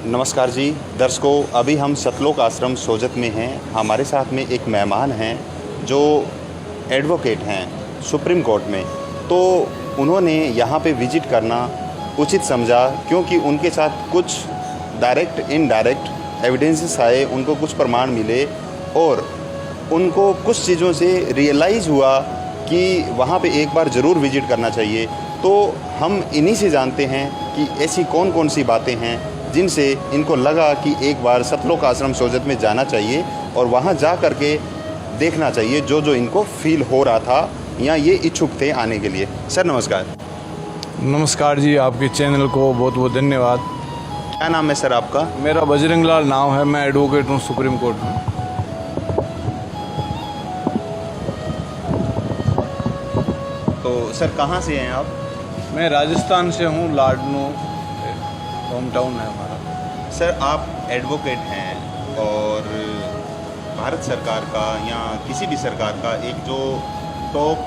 नमस्कार जी दर्शकों, अभी हम सतलोक आश्रम सोजत में हैं। हमारे साथ में एक मेहमान हैं जो एडवोकेट हैं सुप्रीम कोर्ट में। तो उन्होंने यहाँ पे विजिट करना उचित समझा क्योंकि उनके साथ कुछ डायरेक्ट इनडायरेक्ट एविडेंसेस आए, उनको कुछ प्रमाण मिले और उनको कुछ चीज़ों से रियलाइज़ हुआ कि वहाँ पे एक बार ज़रूर विजिट करना चाहिए। तो हम इन्हीं से जानते हैं कि ऐसी कौन कौन सी बातें हैं जिनसे इनको लगा कि एक बार सतलोक आश्रम सोजत में जाना चाहिए और वहाँ जा कर के देखना चाहिए जो जो इनको फील हो रहा था या ये इच्छुक थे आने के लिए। सर नमस्कार। नमस्कार जी, आपके चैनल को बहुत बहुत धन्यवाद। क्या नाम है सर आपका? मेरा बजरंग लाल नाम है, मैं एडवोकेट हूँ सुप्रीम कोर्ट में। तो सर कहाँ से हैं आप? मैं राजस्थान से हूँ, लाडनू होम टाउन है हमारा। सर आप एडवोकेट हैं और भारत सरकार का या किसी भी सरकार का एक जो टॉप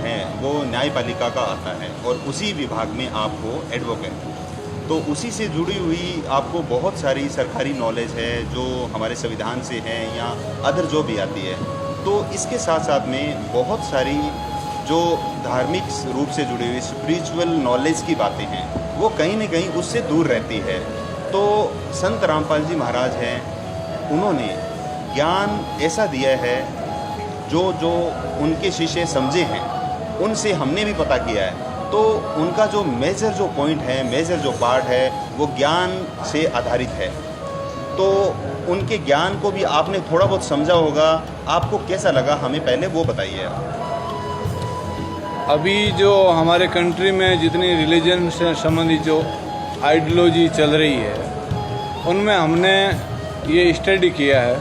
है वो न्यायपालिका का आता है और उसी विभाग में आप हो एडवोकेट। तो उसी से जुड़ी हुई आपको बहुत सारी सरकारी नॉलेज है जो हमारे संविधान से है या अदर जो भी आती है। तो इसके साथ साथ में बहुत सारी जो धार्मिक रूप से जुड़ी हुई स्पिरिचुअल नॉलेज की बातें हैं वो कहीं न कहीं उससे दूर रहती है। तो संत रामपाल जी महाराज हैं, उन्होंने ज्ञान ऐसा दिया है जो जो उनके शिष्य समझे हैं उनसे हमने भी पता किया है। तो उनका जो मेजर जो पॉइंट है, मेजर जो पार्ट है वो ज्ञान से आधारित है। तो उनके ज्ञान को भी आपने थोड़ा बहुत समझा होगा, आपको कैसा लगा हमें पहले वो बताइए आप। अभी जो हमारे कंट्री में जितनी रिलीजन से संबंधित जो आइडियोलॉजी चल रही है उनमें हमने ये स्टडी किया है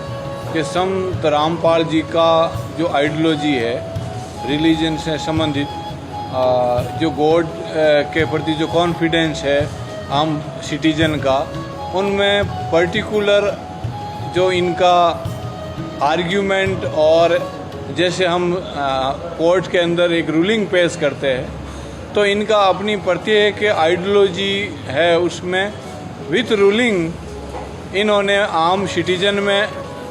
कि संत रामपाल जी का जो आइडियोलॉजी है रिलीजन से संबंधित, जो गॉड के प्रति जो कॉन्फिडेंस है आम सिटीजन का, उनमें पर्टिकुलर जो इनका आर्ग्यूमेंट और जैसे हम कोर्ट के अंदर एक रूलिंग पेश करते हैं तो इनका अपनी प्रत्येक आइडियोलॉजी है, उसमें विथ रूलिंग इन्होंने आम सिटीजन में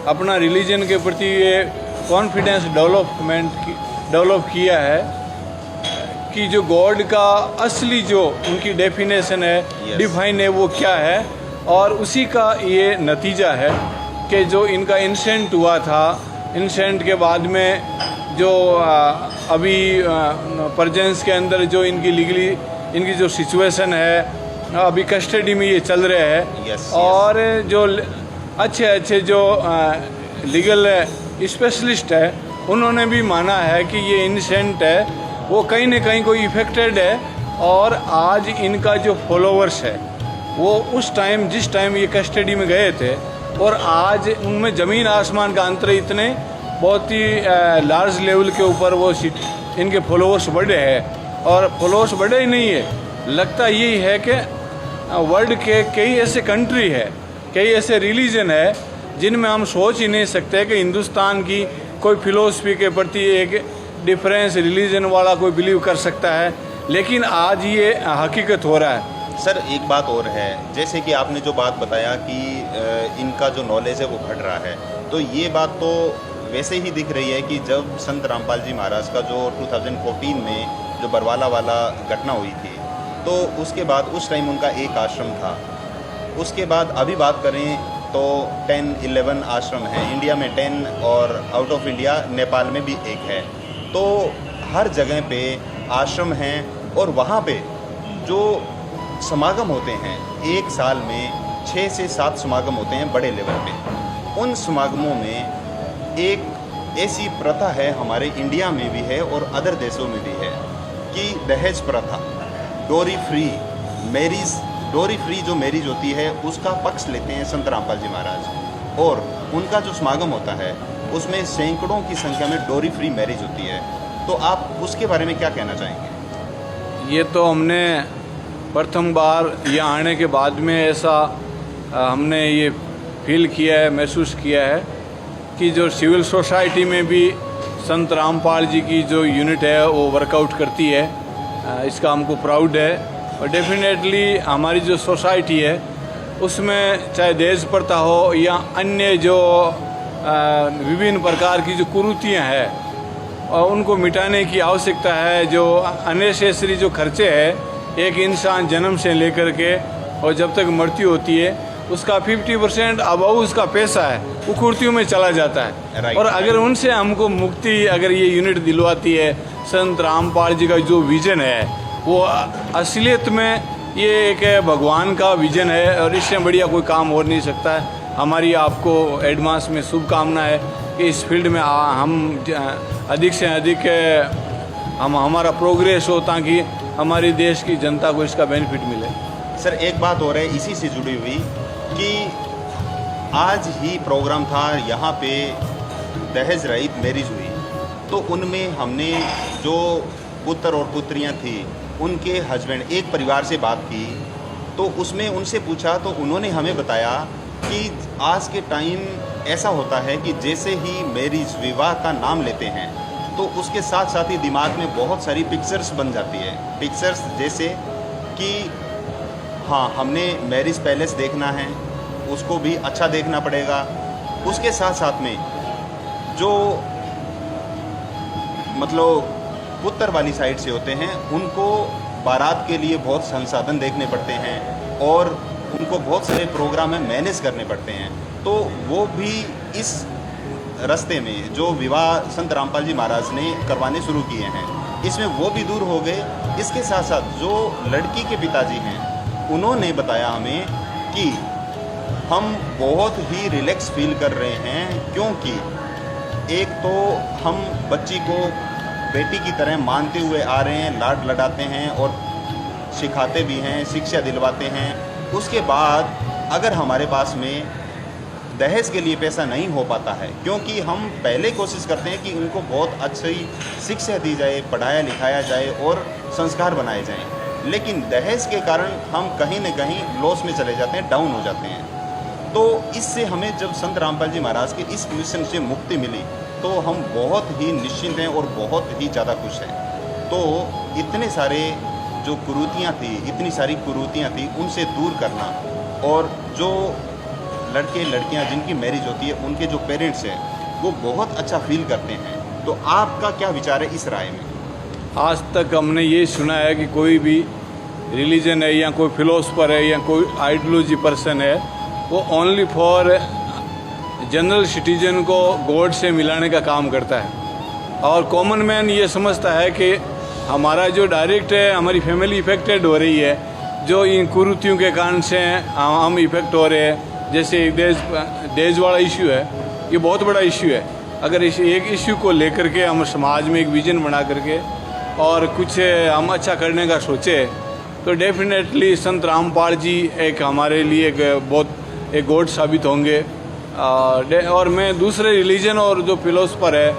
अपना रिलीजन के प्रति ये कॉन्फिडेंस डेवलप किया है कि जो गॉड का असली जो उनकी डेफिनेशन है, डिफाइन है, वो क्या है। और उसी का ये नतीजा है कि जो इनका इंसेंट हुआ था, इंसेंट के बाद में जो अभी प्रेजेंस के अंदर जो इनकी लीगली इनकी जो सिचुएशन है, अभी कस्टडी में ये चल रहे हैं। और जो अच्छे जो लीगल स्पेशलिस्ट है उन्होंने भी माना है कि ये इंसेंट है वो कहीं न कहीं कोई इफेक्टेड है। और आज इनका जो फॉलोवर्स है वो उस टाइम जिस टाइम ये कस्टडी में गए थे और आज उनमें ज़मीन आसमान का अंतर, इतने बहुत ही लार्ज लेवल के ऊपर वो इनके फॉलोअर्स बढ़े हैं। और फॉलोअर्स बढ़े ही नहीं है, लगता यही है कि वर्ल्ड के कई ऐसे कंट्री है, कई ऐसे रिलीजन है जिनमें हम सोच ही नहीं सकते कि हिंदुस्तान की कोई फिलोसफी के प्रति एक डिफरेंस रिलीजन वाला कोई बिलीव कर सकता है, लेकिन आज ये हकीकत हो रहा है। सर एक बात और है, जैसे कि आपने जो बात बताया कि इनका जो नॉलेज है वो घट रहा है, तो ये बात तो वैसे ही दिख रही है कि जब संत रामपाल जी महाराज का जो 2014 में जो बरवाला वाला घटना हुई थी तो उसके बाद उस टाइम उनका एक आश्रम था। उसके बाद अभी बात करें तो 10-11 आश्रम हैं इंडिया में, 10 और आउट ऑफ इंडिया नेपाल में भी एक है। तो हर जगह पे आश्रम हैं और वहाँ पे जो समागम होते हैं एक साल में 6 से 7 समागम होते हैं बड़े लेवल पे। उन समागमों में एक ऐसी प्रथा है, हमारे इंडिया में भी है और अदर देशों में भी है कि दहेज प्रथा, डोरी फ्री मैरिज, डोरी फ्री जो मैरिज होती है उसका पक्ष लेते हैं संत रामपाल जी महाराज। और उनका जो समागम होता है उसमें सैकड़ों की संख्या में डोरी फ्री मैरिज होती है। तो आप उसके बारे में क्या कहना चाहेंगे? ये तो हमने प्रथम बार यहाँ आने के बाद में ऐसा हमने ये फील किया है, महसूस किया है कि जो सिविल सोसाइटी में भी संत रामपाल जी की जो यूनिट है वो वर्कआउट करती है। इसका हमको प्राउड है। और डेफिनेटली हमारी जो सोसाइटी है उसमें चाहे देश प्रथा हो या अन्य जो विभिन्न प्रकार की जो कुरीतियाँ हैं और उनको मिटाने की आवश्यकता है। जो अननेसेसरी जो खर्चे हैं एक इंसान जन्म से लेकर के और जब तक मृत्यु होती है उसका 50% अबाउ उसका पैसा है वो कुर्तियों में चला जाता है। और अगर उनसे हमको मुक्ति अगर ये यूनिट दिलवाती है, संत रामपाल जी का जो विजन है वो असलियत में ये एक भगवान का विजन है और इससे बढ़िया कोई काम हो नहीं सकता है। हमारी आपको एडवांस में शुभकामना है कि इस फील्ड में हम अधिक से अधिक हमारा प्रोग्रेस हो ताकि हमारी देश की जनता को इसका बेनिफिट मिले। सर एक बात और है इसी से जुड़ी हुई कि आज ही प्रोग्राम था यहाँ पे दहेज रहित मैरिज हुई, तो उनमें हमने जो पुत्र और पुत्रियाँ थी उनके हस्बैंड एक परिवार से बात की, तो उसमें उनसे पूछा तो उन्होंने हमें बताया कि आज के टाइम ऐसा होता है कि जैसे ही मैरिज विवाह का नाम लेते हैं तो उसके साथ साथ ही दिमाग में बहुत सारी पिक्चर्स बन जाती है। पिक्चर्स जैसे कि हाँ हमने मैरिज पैलेस देखना है, उसको भी अच्छा देखना पड़ेगा। उसके साथ साथ में जो मतलब पुत्र वाली साइड से होते हैं उनको बारात के लिए बहुत संसाधन देखने पड़ते हैं और उनको बहुत सारे प्रोग्राम में मैनेज करने पड़ते हैं। तो वो भी इस रास्ते में जो विवाह संत रामपाल जी महाराज ने करवाने शुरू किए हैं इसमें वो भी दूर हो गए। इसके साथ साथ जो लड़की के पिताजी हैं उन्होंने बताया हमें कि हम बहुत ही रिलैक्स फील कर रहे हैं, क्योंकि एक तो हम बच्ची को बेटी की तरह मानते हुए आ रहे हैं, लाड लडाते हैं और सिखाते भी हैं, शिक्षा दिलवाते हैं। उसके बाद अगर हमारे पास में दहेज के लिए पैसा नहीं हो पाता है, क्योंकि हम पहले कोशिश करते हैं कि उनको बहुत अच्छी शिक्षा दी जाए, पढ़ाया लिखाया जाए और संस्कार बनाए जाएं, लेकिन दहेज के कारण हम कहीं न कहीं लॉस में चले जाते हैं, डाउन हो जाते हैं। तो इससे हमें जब संत रामपाल जी महाराज के इस मिशन से मुक्ति मिली तो हम बहुत ही निश्चिंत हैं और बहुत ही ज़्यादा खुश हैं। तो इतने सारे जो कुरीतियाँ थी, इतनी सारी कुरीतियाँ थी, उनसे दूर करना और जो लड़के लड़कियाँ जिनकी मैरिज होती है उनके जो पेरेंट्स हैं वो बहुत अच्छा फील करते हैं। तो आपका क्या विचार है इस राय में? आज तक हमने ये सुना है कि कोई भी रिलीजन है या कोई फिलोसफर है या कोई आइडियोलॉजी पर्सन है वो ओनली फॉर जनरल सिटीजन को गॉड से मिलाने का काम करता है और कॉमन मैन ये समझता है कि हमारा जो डायरेक्ट है हमारी फैमिली इफेक्टेड हो रही है, जो इन कुरीतियों के कारण से हम इफेक्ट हो रहे हैं। जैसे देश वाला इश्यू है, ये बहुत बड़ा इश्यू है। अगर इस एक इश्यू को लेकर के हम समाज में एक विजन बना करके और कुछ हम अच्छा करने का सोचे तो डेफिनेटली संत रामपाल जी एक हमारे लिए एक गॉड साबित होंगे। और मैं दूसरे रिलीजन और जो फिलोसफर है,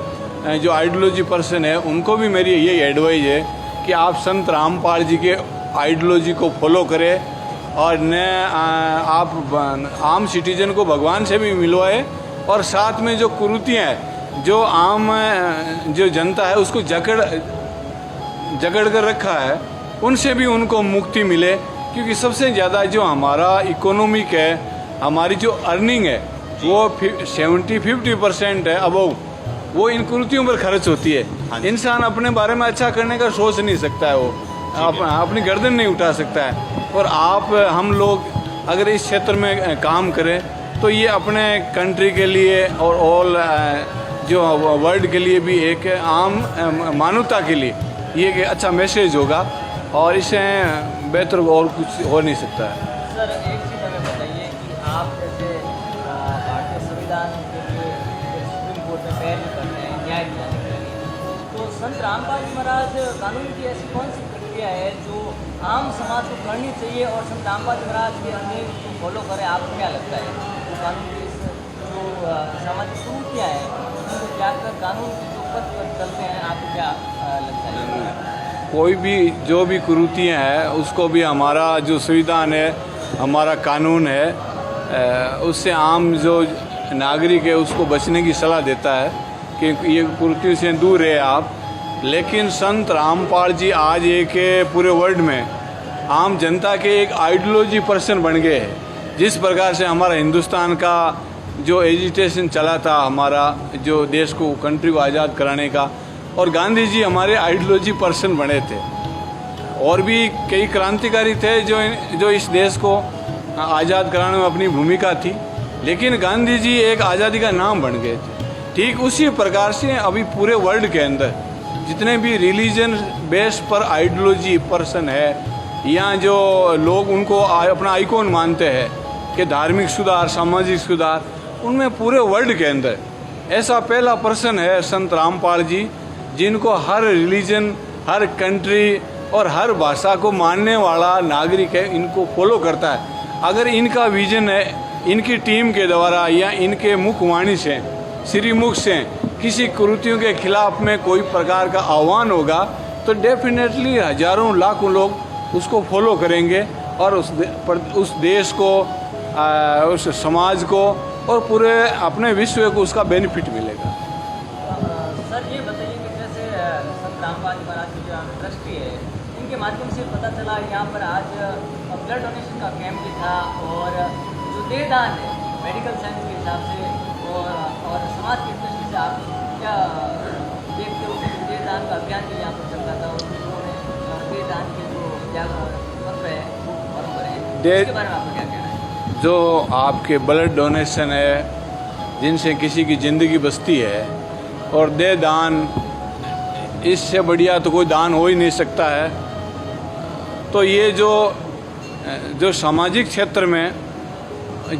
जो आइडियोलॉजी पर्सन है, उनको भी मेरी यही एडवाइस है कि आप संत रामपाल जी के आइडियोलॉजी को फॉलो करें और न आप आम सिटीजन को भगवान से भी मिलवाए और साथ में जो कुरीतियाँ हैं, जो आम जो जनता है उसको जकड़ कर रखा है, उनसे भी उनको मुक्ति मिले। क्योंकि सबसे ज़्यादा जो हमारा इकोनॉमिक है, हमारी जो अर्निंग है वो 70-50% है अबव, वो इन कुरीतियों पर खर्च होती है। इंसान अपने बारे में अच्छा करने का सोच नहीं सकता है, वो अपनी गर्दन नहीं उठा सकता है। और हम लोग अगर इस क्षेत्र में काम करें तो ये अपने कंट्री के लिए और ऑल जो वर्ल्ड के लिए भी एक आम मानवता के लिए ये एक अच्छा मैसेज होगा और इससे बेहतर और कुछ हो नहीं सकता है। सर एक चीज़ हमें बताइए कि आप जैसे भारतीय संविधान के लिए सुप्रीम कोर्ट में पैर करते हैं न्याय दिलाने के लिए, तो संत रामपाल जी महाराज कानून की ऐसी कौन सी प्रक्रिया है जो आम समाज को करनी चाहिए और संत रामपाल जी महाराज के अन्य को फॉलो करें? आपको क्या लगता है जो कानून की जो सामाजिक कुरीतियाँ हैं उनको त्याग कर कानून की जो पथ पर चलते हैं, आपको क्या लगता है? कोई भी जो भी कुरीतियाँ हैं उसको भी हमारा जो संविधान है, हमारा कानून है, उससे आम जो नागरिक है उसको बचने की सलाह देता है कि ये कुरीतियों से दूर रहे आप। लेकिन संत रामपाल जी आज एक पूरे वर्ल्ड में आम जनता के एक आइडियोलॉजी पर्सन बन गए हैं। जिस प्रकार से हमारा हिंदुस्तान का जो एजिटेशन चला था, हमारा जो देश को, कंट्री को आज़ाद कराने का, और गांधी जी हमारे आइडियोलॉजी पर्सन बने थे। और भी कई क्रांतिकारी थे जो इस देश को आज़ाद कराने में अपनी भूमिका थी, लेकिन गांधी जी एक आज़ादी का नाम बन गए थे। ठीक उसी प्रकार से अभी पूरे वर्ल्ड के अंदर जितने भी रिलीजन बेस पर आइडियोलॉजी पर्सन है, या जो लोग उनको अपना आइकॉन मानते हैं कि धार्मिक सुधार, सामाजिक सुधार, उनमें पूरे वर्ल्ड के अंदर ऐसा पहला पर्सन है संत रामपाल जी, जिनको हर रिलीजन, हर कंट्री और हर भाषा को मानने वाला नागरिक है, इनको फॉलो करता है। अगर इनका विजन है, इनकी टीम के द्वारा या इनके मुखवाणी से, श्रीमुख से किसी कुरीतियों के खिलाफ में कोई प्रकार का आह्वान होगा तो डेफिनेटली हजारों लाखों लोग उसको फॉलो करेंगे और उस देश को, उस समाज को और पूरे अपने विश्व को उसका बेनिफिट मिलेगा। सर ये बताइए कि जैसे संत रामपाल जी महाराज की जो ट्रस्टी है, इनके माध्यम से पता चला यहाँ पर आज ब्लड डोनेशन का कैंप भी था, और जो देहदान है मेडिकल साइंस के हिसाब से और समाज की दृष्टि से आप क्या देखते हो कि देहदान का अभियान भी यहाँ पर चल रहा था, और उन्होंने देहदान के जो मंत्र है वो फॉलो करें, इसके बारे में आपको क्या कहना है? जो आपके ब्लड डोनेशन है, जिनसे किसी की ज़िंदगी बचती है, और दे दान, इससे बढ़िया तो कोई दान हो ही नहीं सकता है। तो ये जो सामाजिक क्षेत्र में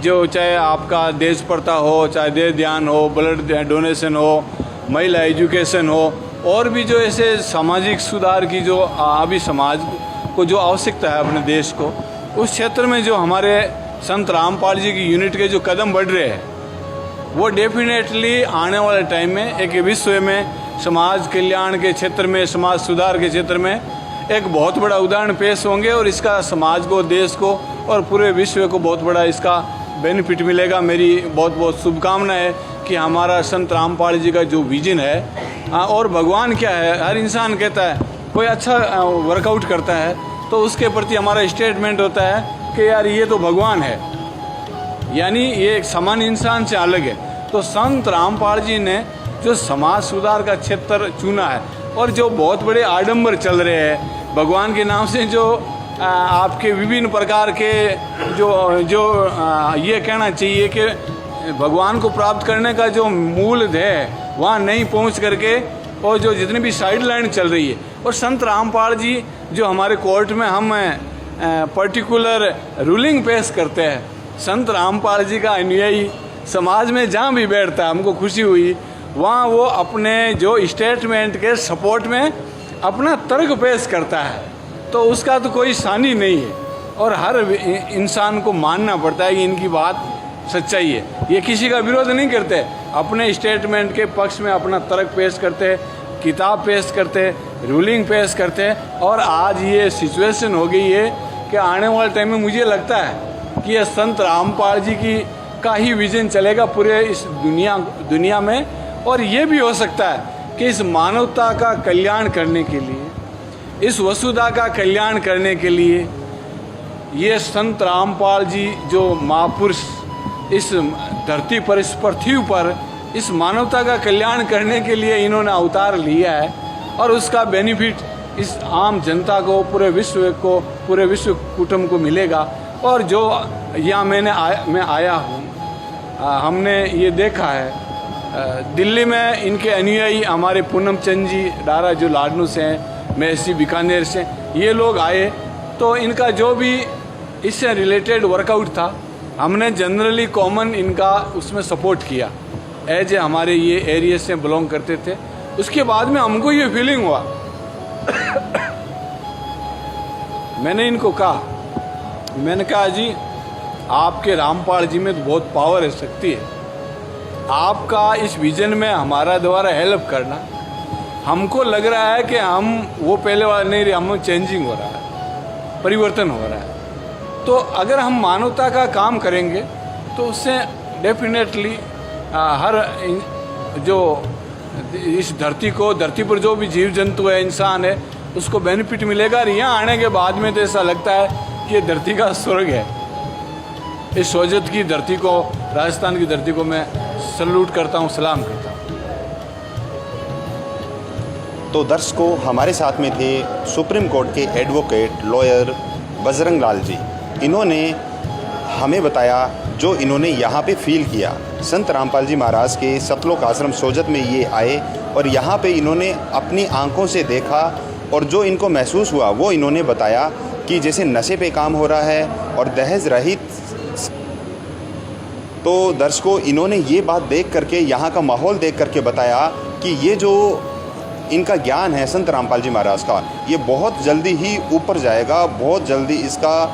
जो चाहे आपका देश प्रथा हो, चाहे देह ध्यान हो, ब्लड डोनेशन हो, महिला एजुकेशन हो, और भी जो ऐसे सामाजिक सुधार की जो अभी समाज को जो आवश्यकता है अपने देश को, उस क्षेत्र में जो हमारे संत रामपाल जी की यूनिट के जो कदम बढ़ रहे हैं, वो डेफिनेटली आने वाले टाइम में एक विश्व में समाज कल्याण के क्षेत्र में, समाज सुधार के क्षेत्र में एक बहुत बड़ा उदाहरण पेश होंगे, और इसका समाज को, देश को और पूरे विश्व को बहुत बड़ा इसका बेनिफिट मिलेगा। मेरी बहुत बहुत शुभकामनाएं है कि हमारा संत रामपाल जी का जो विजन है, और भगवान क्या है, हर इंसान कहता है, कोई अच्छा वर्कआउट करता है तो उसके प्रति हमारा स्टेटमेंट होता है कि यार ये तो भगवान है, यानी ये एक सामान्य इंसान से अलग है। तो संत रामपाल जी ने जो समाज सुधार का क्षेत्र चुना है, और जो बहुत बड़े आडंबर चल रहे हैं भगवान के नाम से, जो आपके विभिन्न प्रकार के जो ये कहना चाहिए कि भगवान को प्राप्त करने का जो मूल है वहाँ नहीं पहुँच करके, और जो जितनी भी साइड लाइन चल रही है, और संत रामपाल जी जो हमारे कोर्ट में हम पर्टिकुलर रूलिंग पेश करते हैं, संत रामपाल जी का अनुयायी समाज में जहाँ भी बैठता है, हमको खुशी हुई वहाँ वो अपने जो स्टेटमेंट के सपोर्ट में अपना तर्क पेश करता है, तो उसका तो कोई सानी नहीं है, और हर इंसान को मानना पड़ता है कि इनकी बात सच्चाई है। ये किसी का विरोध नहीं करते, अपने स्टेटमेंट के पक्ष में अपना तर्क पेश करते, किताब पेश करते, रूलिंग पेश करते, और आज ये सिचुएशन हो गई है कि आने वाले टाइम में मुझे लगता है कि ये संत रामपाल जी का ही विजन चलेगा पूरे इस दुनिया में, और ये भी हो सकता है कि इस मानवता का कल्याण करने के लिए, इस वसुधा का कल्याण करने के लिए ये संत रामपाल जी जो महापुरुष इस धरती पर, इस पृथ्वी पर, इस मानवता का कल्याण करने के लिए इन्होंने अवतार लिया है, और उसका बेनिफिट इस आम जनता को, पूरे विश्व कुटुंब को मिलेगा। और जो यहाँ मैं आया हूँ, हमने ये देखा है दिल्ली में इनके अनुयायी हमारे पूनम चंद जी डारा जो लाडनू से हैं, महसी बीकानेर से, ये लोग आए, तो इनका जो भी इससे रिलेटेड वर्कआउट था, हमने जनरली कॉमन इनका उसमें सपोर्ट किया, एज हमारे ये एरिया से बिलोंग करते थे। उसके बाद में हमको ये फीलिंग हुआ मैंने इनको कहा जी आपके रामपाल जी में तो बहुत पावर है, शक्ति है, आपका इस विजन में हमारा द्वारा हेल्प करना, हमको लग रहा है कि हम वो पहले वाला नहीं रहे, हम चेंजिंग हो रहा है, परिवर्तन हो रहा है। तो अगर हम मानवता का काम करेंगे तो उससे डेफिनेटली हर जो इस धरती पर जो भी जीव जंतु है, इंसान है, उसको बेनिफिट मिलेगा। और यहाँ आने के बाद में तो ऐसा लगता है कि ये धरती का स्वर्ग है। इस सोजत की धरती को, राजस्थान की धरती को मैं सल्यूट करता हूँ, सलाम करता हूँ। तो दर्शकों, हमारे साथ में थे सुप्रीम कोर्ट के एडवोकेट लॉयर बजरंग लाल जी। इन्होंने हमें बताया जो इन्होंने यहाँ पे फील किया। संत रामपाल जी महाराज के सतलोक आश्रम सोजत में ये आए और यहाँ पे इन्होंने अपनी आंखों से देखा और जो इनको महसूस हुआ वो इन्होंने बताया कि जैसे नशे पे काम हो रहा है और दहेज रहित। तो दर्शकों, इन्होंने ये बात देख करके, यहाँ का माहौल देख करके बताया कि ये जो इनका ज्ञान है संत रामपाल जी महाराज का, ये बहुत जल्दी ही ऊपर जाएगा, बहुत जल्दी इसका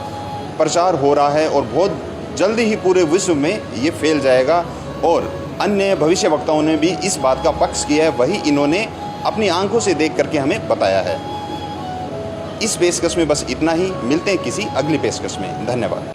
प्रचार हो रहा है और बहुत जल्दी ही पूरे विश्व में ये फैल जाएगा। और अन्य भविष्य वक्ताओं ने भी इस बात का पक्ष किया है, वही इन्होंने अपनी आंखों से देख करके हमें बताया है। इस पेशकश में बस इतना ही, मिलते हैं किसी अगली पेशकश में। धन्यवाद।